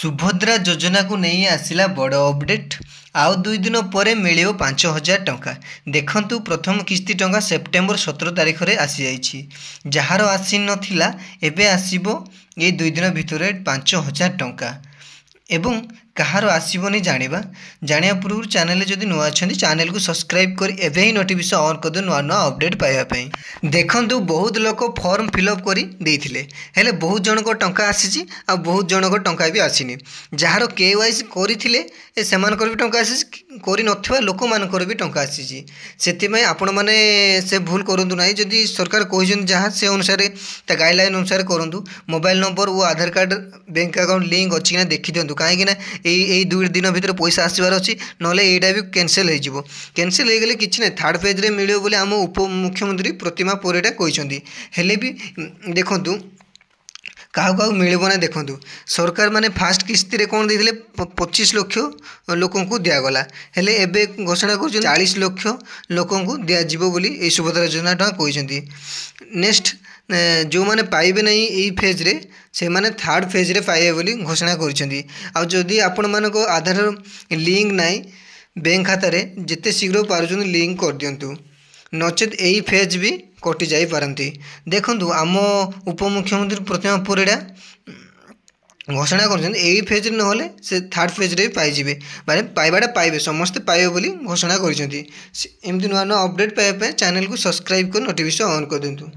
सुभद्रा योजना को नहीं आसिला बड़ अपडेट। आउ 2 दिन पर मिल 5,000 टंका। देखंतु प्रथम किस्ती टंका सेप्टेम्बर 17 तारिख में आसी जाइछि। जार आसी नथिला एबे आसीबो ये 2 दिन भितर 5,000 टंका। एवं कहार आसबनी जाना पूर्व चैनल जदि नुआ अच्छा चैनल को सब्सक्राइब कर एवं ही नोटिफिकेशन ऑन कर दो नुआ नुआ अपडेट पाइबापी। देखंतु बहुत लोग फॉर्म फिलअप कर देथिले हेले बहुत जन को टंका आसी आ बहुत जन को टंका भी आसीनी। जार KYC करथिले सेमानकर भी टंका आसी करि नथिबा लोक मानकर भी टंका आसी। सेतिमै आपण माने से भूल करंतु नाही। जदि सरकार कहिजन जहाँ से अनुसार ता गाइडलाइन अनुसार करंतु। मोबाइल नंबर वो आधार कार्ड बैंक अकाउंट लिंक अच्छी ना देखि दियंतु कहीं यही 2 दिन भीतर पैसा आसबार अच्छी ना यहाँ भी कैनसल हो कैनसल हो गले कि थर्ड पेज रे मिले बोले आम उपमुख्यमंत्री प्रतिमा परिडा कहते हेले भी देखंतु क्या मिलबो ना। देखंतु सरकार माने फास्ट किस्ती रे कौन देथिले 25 लाख लोकों को दिगला हेले एबे घोषणा कर 40 लाख लोकों को दिज्व बोली ए सुभद्रा योजना कहते। नेक्स्ट जो मैंने पाइबे नहीं यही फेज रे से माने थर्ड फेज रे पाइबे बोली घोषणा करछंती। आ जदि आपण मानको आधार लिंक नाही बैंक खाता रे जिते शीघ्र पारुछन लिंक कर दियंतु नचेत यही फेज भी कटि जाई पारंती। देखंतु आम उपमुख्यमंत्री प्रतिमा परिडा घोषणा कर यही फेज नहले से थर्ड फेज रे पाइबे माने पाइबाटा पाइबे समस्ते पाइबे बोली घोषणा करछंती। एमती नुआ नुआ अपडेट पाइबा चैनल को सब्सक्राइब कर नोटिफिकेशन ऑन कर दियंतु।